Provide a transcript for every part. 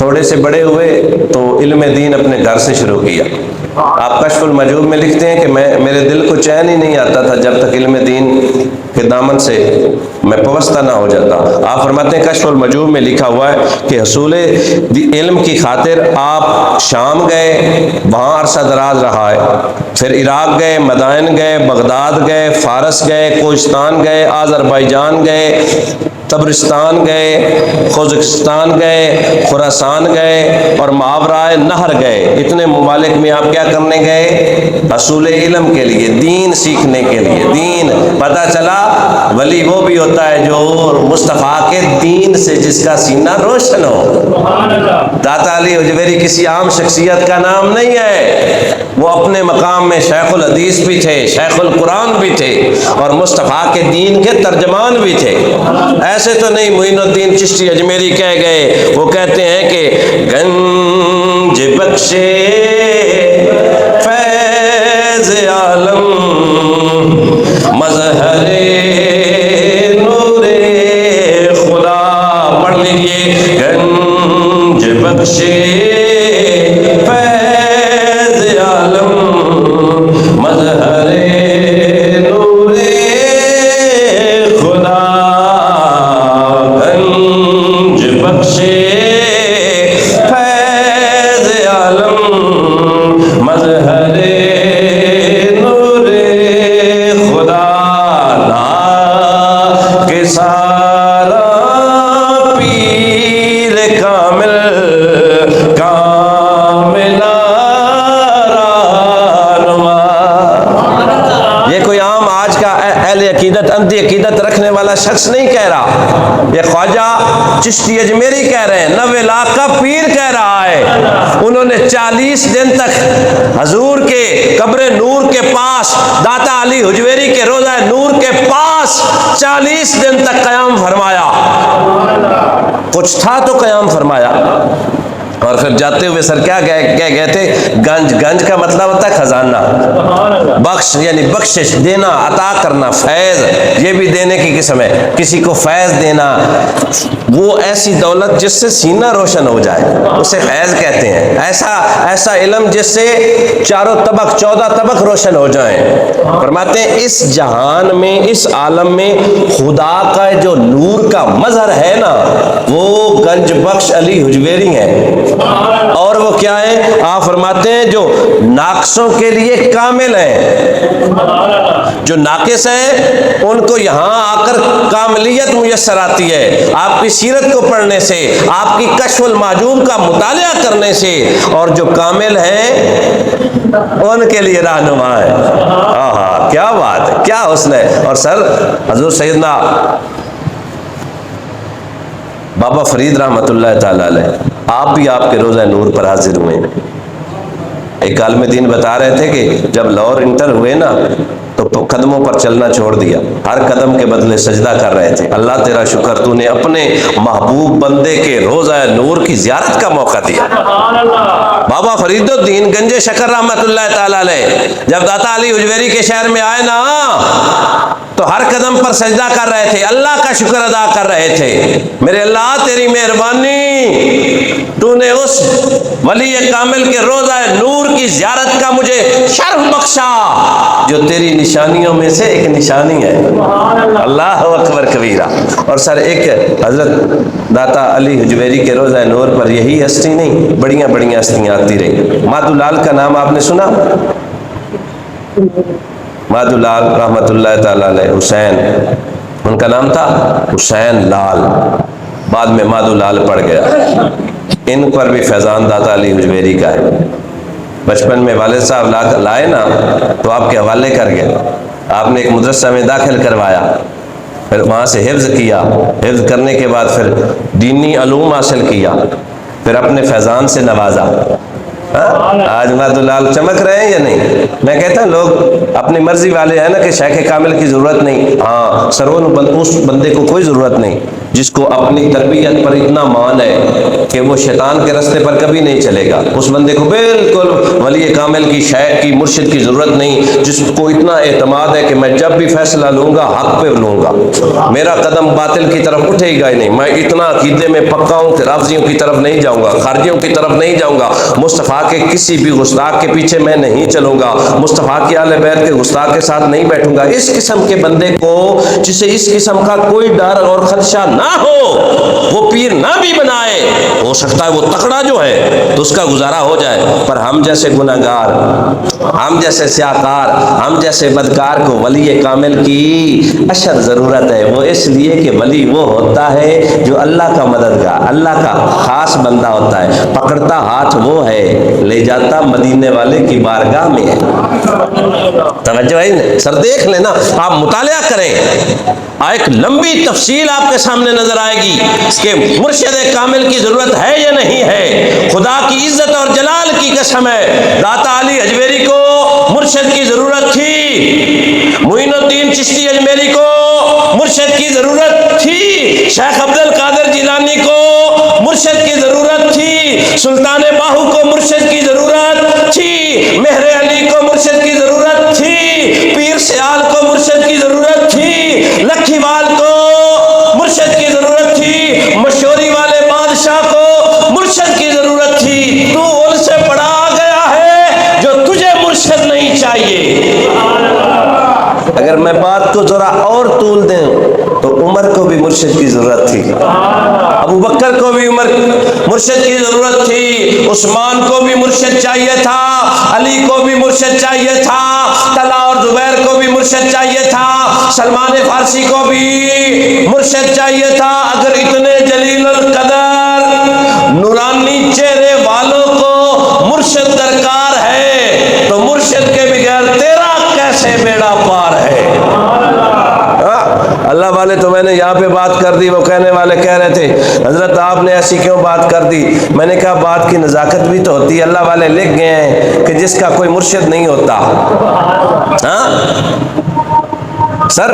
تھوڑے سے بڑے ہوئے تو علم دین اپنے گھر سے شروع کیا. آپ کشف المجوب میں لکھتے ہیں کہ میرے دل کو چین ہی نہیں آتا تھا جب تک علم دین کے دامن سے میں پوستہ نہ ہو جاتا. آپ فرماتے ہیں کشف المجوب میں لکھا ہوا ہے کہ حصول علم کی خاطر آپ شام گئے، وہاں عرصہ دراز رہا ہے، پھر عراق گئے، مدائن گئے، بغداد گئے، فارس گئے، کوہستان گئے، آذربائیجان گئے، تبرستان گئے، خوزستان گئے، خراسان گئے اور ماورائے نہر گئے. اتنے ممالک میں آپ کیا کرنے گئے؟ حصول علم کے لیے، دین سیکھنے کے لیے. دین پتہ چلا ولی وہ بھی ہوتا ہے جو مصطفیٰ کے دین سے جس کا سینہ روشن ہو. داتا علی حجویری کسی عام شخصیت کا نام نہیں ہے، وہ اپنے مقام میں شیخ الحدیث بھی تھے، شیخ القرآن بھی تھے اور مصطفیٰ کے دین کے ترجمان بھی تھے. ایسے تو نہیں معین الدین چشتی اجمیری کہہ گئے، وہ کہتے ہیں کہ گنج بخشے فیض عالم مظہر نور خدا. پڑھ لیجیے، گنج بخشے فیض عالم مظہر نور خدا. گنج بخشے فیض عالم مظہر نور خدا. لا کے سارا پیر کامل کاملا رہنما. یہ کوئی عام آج کا اہل عقیدت اندھی عقیدت رکھنے والا شخص نہیں کہہ رہا، یہ خواجہ چشتی اجمیری کہہ رہے ہیں، 90 لاکھ کا پیر کہہ رہا ہے. انہوں نے 40 دن تک حضور کے قبر نور کے پاس، داتا علی حجویری کے روضہ نور کے پاس 40 دن تک قیام فرمایا. کچھ تھا تو قیام فرمایا. اور پھر جاتے ہوئے سر کیا گئے تھے؟ گنج. گنج کا مطلب ہوتا ہے خزانہ. بخش یعنی بخشش، دینا، عطا کرنا. فیض یہ بھی دینے کی قسم ہے، کسی کو فیض دینا، وہ ایسی دولت جس سے سینہ روشن ہو جائے اسے فیض کہتے ہیں. ایسا علم جس سے چاروں طبق 14 طبق روشن ہو جائیں. فرماتے ہیں اس جہان میں، اس عالم میں خدا کا جو نور کا مظہر ہے نا، وہ گنج بخش علی حجویری ہیں. اور وہ کیا ہے؟ آپ فرماتے ہیں جو ناقصوں کے لیے کامل ہیں، جو ناقص ہیں ان کو یہاں آ کر کاملیت میسر آتی ہے آپ کی سیرت کو پڑھنے سے، آپ کی کشف المحجوب کا مطالعہ کرنے سے. اور جو کامل ہیں ان کے لیے رہنما ہے. آہا کیا بات ہے، کیا حسن ہے. اور سر حضور سیدنا بابا فرید رحمۃ اللہ تعالی علیہ آپ بھی آپ کے روضہ نور پر حاضر ہوئے. ایک عالم دین بتا رہے تھے کہ جب لاہور انٹر ہوئے نا تو قدموں پر چلنا چھوڑ دیا، ہر قدم کے بدلے سجدہ کر رہے تھے. اللہ تیرا شکر، تو نے اپنے محبوب بندے کے روضہ نور کی زیارت کا موقع دیا. بابا فرید الدین گنج شکر رحمۃ اللہ تعالی علیہ جب داتا علی حجویری کے شہر میں آئے نا تو ہر قدم پر سجدہ کر رہے تھے، اللہ کا شکر ادا کر رہے تھے. میرے اللہ تیری مہربانی، تو نے اس ولی کامل کے روضہ نور کی زیارت کا مجھے شرف بخشا جو تیری نشانیوں میں سے ایک نشانی ہے. اللہ اکبر کبیرہ. اور سر ایک حضرت داتا علی حجویری کے روضہ نور پر یہی ہستی نہیں، بڑیاں بڑیاں ہستیاں آتی رہی. مادھو لال کا نام آپ نے سنا؟ مادھو لال رحمۃ اللہ تعالی علیہ، حسین ان کا نام تھا، حسین لال، بعد میں مادھو لال پڑ گیا. ان پر بھی فیضان داتا علی حجویری کا ہے. بچپن میں والد صاحب لائے نا تو آپ کے حوالے کر گئے. آپ نے ایک مدرسہ میں داخل کروایا، پھر وہاں سے حفظ کیا، حفظ کرنے کے بعد پھر دینی علوم حاصل کیا، پھر اپنے فیضان سے نوازا. آج مادھو لال چمک رہے ہیں یا نہیں؟ میں کہتا ہوں لوگ اپنی مرضی والے ہیں نا کہ شیخ کامل کی ضرورت نہیں. ہاں سرون اس بندے کو کوئی ضرورت نہیں جس کو اپنی تربیت پر اتنا مان ہے کہ وہ شیطان کے راستے پر کبھی نہیں چلے گا، اس بندے کو بالکل ولی کامل کی، شیخ کی، مرشد کی ضرورت نہیں، جس کو اتنا اعتماد ہے کہ میں جب بھی فیصلہ لوں گا حق پہ لوں گا، میرا قدم باطل کی طرف اٹھے گا ہی نہیں، میں اتنا عقیدے میں پکا ہوں کہ رافضیوں کی طرف نہیں جاؤں گا، خارجیوں کی طرف نہیں جاؤں گا، مصطفیٰ کے کسی بھی گستاخ کے پیچھے میں نہیں چلوں گا، مصطفیٰ کی اہل بیت کے گستاخ کے ساتھ نہیں بیٹھوں گا۔ اس قسم کے بندے کو جسے اس قسم کا کوئی ڈر اور خدشہ نہ ہو، وہ پیر نہ بھی بنائے، ہو سکتا ہے وہ تکڑا جو ہے تو اس کا گزارا ہو جائے، پر ہم جیسے گناہگار، ہم جیسے سیاکار، ہم جیسے بدکار کو ولی کامل کی اشد ضرورت ہے۔ وہ اس لیے کہ ولی وہ ہوتا ہے جو اللہ کا مددگار، اللہ کا خاص بندہ ہوتا ہے، پکڑتا ہاتھ وہ ہے، لے جاتا مدینے والے کی بارگاہ میں ہے۔ توجہ ہے سر، دیکھ لینا، آپ مطالعہ کریں، ایک لمبی تفصیل آپ کے سامنے نظر آئے گی کہ مرشد کامل کی ضرورت ہے یا نہیں ہے۔ خدا کی عزت اور جلال کی قسم ہے، داتا علی حجویری کو مرشد کی ضرورت تھی، معین الدین چشتی اجمیری کو مرشد کی ضرورت تھی، شیخ عبد القادر جیلانی کو مرشد کی ضرورت تھی، سلطان باہو کو مرشد کی ضرورت تھی، مہر علی کو مرشد کی ضرورت تھی، پیر سیال کو مرشد کی ضرورت تھی، لکھی وال کو مرشد کی ضرورت تھی، مشوری والے بادشاہ کو مرشد کی ضرورت تھی۔ تو ان سے بڑا آ گیا ہے جو تجھے مرشد نہیں چاہیے۔ اگر میں بات کو ذرا اور طول دیں تو عمر کو بھی مرشد کی ضرورت تھی، ابو بکر کو بھی عمر مرشد کی ضرورت تھی، عثمان کو بھی مرشد چاہیے تھا، علی کو بھی مرشد چاہیے تھا، طلحہ اور زبیر کو بھی مرشد چاہیے تھا، سلمان فارسی کو بھی مرشد چاہیے تھا۔ اگر اتنے جلیل القدر نورانی چہرے والوں کو مرشد درکار ہے تو مرشد کے بغیر تیرا کیسے بیڑا پار ہے؟ اللہ والے تو میں نے یہاں پہ بات کر دی، وہ کہنے والے کہہ رہے تھے حضرت آپ نے ایسی کیوں بات کر دی؟ میں نے کہا بات کی نزاکت بھی تو ہوتی ہے، اللہ والے لکھ گئے ہیں کہ جس کا کوئی مرشد نہیں ہوتا، ہاں سر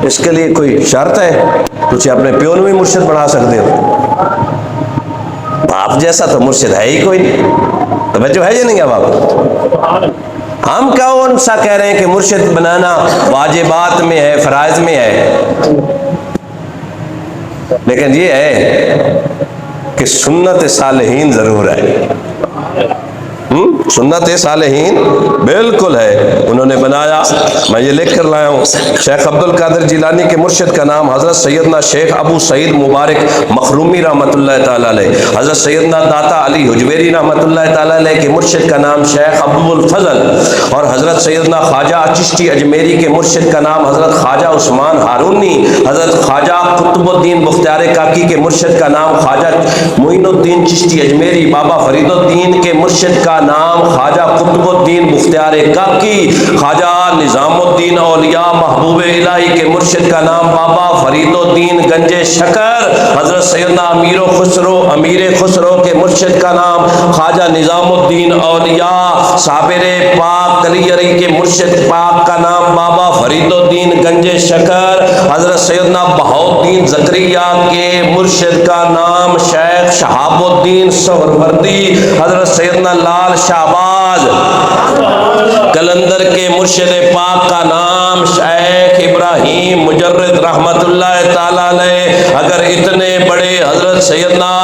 اس کے لیے کوئی شرط ہے؟ کچھ اپنے پیو بھی مرشد بنا سکتے ہو، باپ جیسا تو مرشد ہے ہی کوئی نہیں۔ توجہ ہے یا نہیں؟ اب آپ ہم کون سا کہہ رہے ہیں کہ مرشد بنانا واجبات میں ہے، فرائض میں ہے، لیکن یہ ہے کہ سنت صالحین ضرور ہے، سنت صالحین بالکل ہے، انہوں نے بنایا، میں یہ لکھ کر لایا ہوں۔ شیخ عبد القادر جیلانی کے مرشد کا نام حضرت سیدنا شیخ ابو سعید مبارک مخرومی رحمۃ اللہ تعالیٰ علیہ، حضرت سیدنا داتا علی حجویری رحمۃ اللہ تعالیٰ علیہ کے مرشد کا نام شیخ ابو الفضل، اور حضرت سیدنا خواجہ چشتی اجمیری کے مرشد کا نام حضرت خواجہ عثمان ہارونی، حضرت خواجہ قطب الدین بختیار کاکی کے مرشد کا نام خواجہ معین الدین چشتی اجمیری، بابا فرید الدین کے مرشد کا نام خواجہ قطب الدین بختیار کاکی، خواجہ نظام الدین اولیاء محبوب الہی کے مرشد کا نام بابا فرید الدین گنج شکر، حضرت سیدنا امیر خسرو کے مرشد کا نام خواجہ نظام الدین اولیاء، صابر پاک کلیری کے مرشد پاک کا نام بابا فرید الدین گنج شکر، حضرت سیدنا بہاؤالدین زکریا کے مرشد کا نام شیخ شہاب الدین سہروردی، حضرت سیدنا لال شہباز کلندر کے مرشد پاک کا نام شیخ ابراہیم مجرد رحمت اللہ تعالیٰ علیہ۔ اگر اتنے بڑے حضرت سیدنا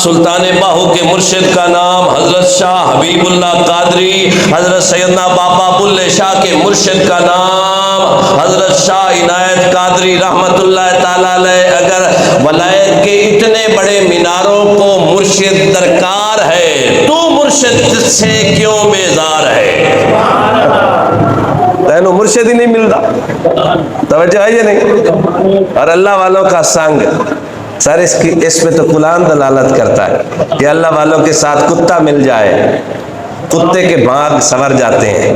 سلطان باہو کے مرشد کا نام حضرت شاہ حبیب اللہ قادری، حضرت سیدنا بابا بلے شاہ کے مرشد کا نام حضرت شاہ عنایت قادری رحمت اللہ تعالیٰ علیہ، اگر ولایت کے اتنے بڑے میناروں کو مرشد درکار ہے تو مرشد سے کیوں بیزار ہے؟ تینو مرشد ہی نہیں ملتا، توجہ ہے یا نہیں؟ اور اللہ والوں کا سنگ سر اس پہ تو قرآن دلالت کرتا ہے کہ اللہ والوں کے ساتھ کتا مل جائے، کتے کے بھانگ سنور جاتے ہیں،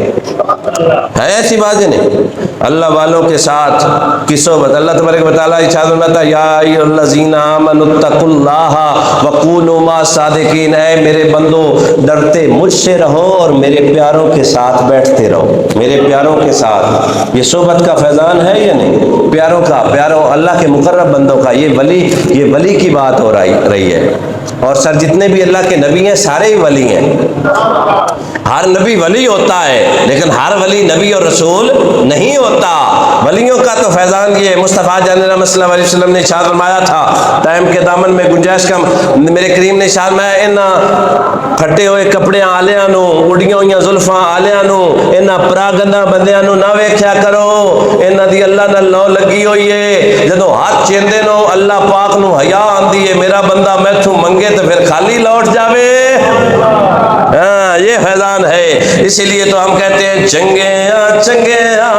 ہے ایسی بات ہے نہیں؟ اللہ والوں کے ساتھ کی صحبت. اللہ تبارک و تعالیٰ ارشاد فرماتا ہے یا ایھاالذین آمنوا اتقوا اللہ وکونوا مع الصادقین. اے میرے بندو ڈرتے مجھ سے رہو اور میرے پیاروں کے ساتھ بیٹھتے رہو. میرے پیاروں کے ساتھ یہ صحبت کا فیضان ہے یا نہیں؟ پیاروں کا، پیاروں اللہ کے مقرب بندوں کا. یہ ولی کی بات ہو رہی ہے. اور سر جتنے بھی اللہ کے نبی ہیں سارے ہی ولی ہیں. ہر نبی ولی ہوتا ہے لیکن ہر ولی نبی اور رسول نہیں ہوتا. ولیوں کا تو فیضان یہ مصطفیٰ جان رحمۃ اللہ علیہ وسلم نے ارشاد فرمایا تھا ٹائم کے دامن میں گنجائش کم. میرے کریم نے ارشاد فرمایا انہاں پھٹے ہوئے کپڑے آلیاں نو، اڑیاں ہوئیاں زلفاں آلیاں نو، انہاں پراگندہ بندیاں نو نہ ویکھیا کرو. انہاں دی اللہ نال لو لگی ہوئی ہے. جدوں ہاتھ چیندے نو اللہ پاک نو حیا آندی ہے میرا بندہ میتھوں منگے تو پھر خالی لوٹ جاوے. ہاں یہ فیضان ہے. اسی لیے تو ہم کہتے ہیں چنگیاں چنگیاں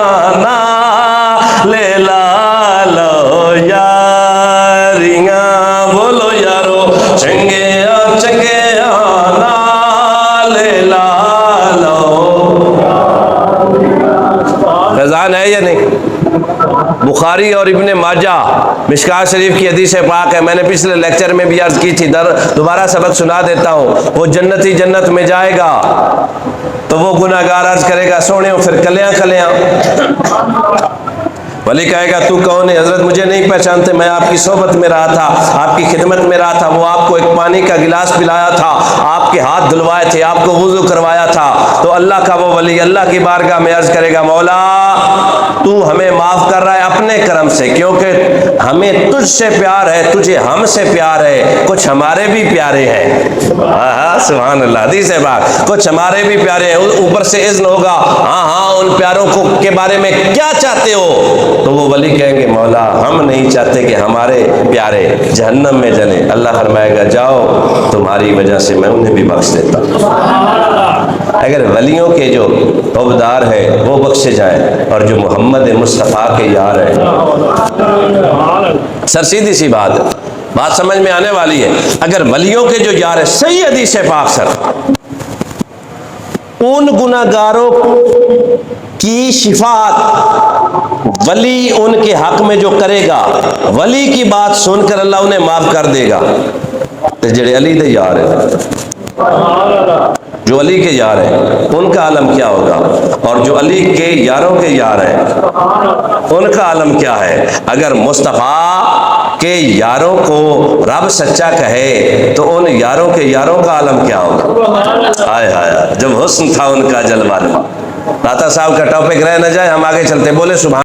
لے لا لو یاریاں. بولو یارو چنگیاں چنگیاں لے لا لو. فیضان ہے یا نہیں؟ بخاری اور ابن ماجہ مشکوٰۃ شریف کی حدیث پاک ہے. میں نے پچھلے لیکچر میں بھی عرض کی تھی، دوبارہ سبق سنا دیتا ہوں. وہ جنتی جنت میں جائے گا تو وہ گناہ گار عرض کرے گا سونے پھر کلیاں کلیاں. ولی کہے گا تو کون ہے؟ حضرت مجھے نہیں پہچانتے، میں آپ کی صحبت میں رہا تھا، آپ کی خدمت میں رہا تھا. وہ آپ کو ایک پانی کا گلاس پلایا تھا، آپ کے ہاتھ دھلوائے تھے، آپ کو وضو کروایا تھا. تو اللہ کا وہ ولی اللہ کی بارگاہ میں عرض کرے گا مولا تو ہمیں معاف کر رہا ہے اپنے کرم سے، کیونکہ ہمیں تجھ سے پیار ہے، تجھے ہم سے پیار ہے، کچھ ہمارے بھی پیارے ہیں. سبحان اللہ. حدیث ہے بات، کچھ ہمارے بھی پیارے ہیں. اوپر سے اذن ہوگا ہاں ان پیاروں کو کے بارے میں کیا چاہتے ہو؟ تو وہ ولی کہیں گے مولا ہم نہیں چاہتے کہ ہمارے پیارے جہنم میں جلیں. اللہ فرمائے گا جاؤ تمہاری وجہ سے میں انہیں بھی بخش دیتا ہوں. اگر ولیوں کے جو عہدیدار ہیں وہ بخشے جائیں اور جو محمد مصطفیٰ کے یار ہیں. سر سیدھی سی بات ہے، بات سمجھ میں آنے والی ہے. اگر ولیوں کے جو یار ہیں، صحیح حدیث پاک سر، ان گناہ گاروں کی شفاعت ولی ان کے حق میں جو کرے گا، ولی کی بات سن کر اللہ انہیں معاف کر دے گا. تو جڑے علی دے یار ہیں، جو علی کے یار ہیں، ان کا عالم کیا ہوگا؟ اور جو علی کے یاروں کے یار ہیں ان کا عالم کیا ہے؟ اگر مصطفیٰ کے یاروں کو رب سچا کہے تو ان یاروں کے یاروں کا عالم کیا ہوگا؟ ہائے ہائے، جب حسن تھا ان کا جلوہ. داتا صاحب کا ٹاپک رہ نہ جائے، ہم آگے چلتے. بولے سبحان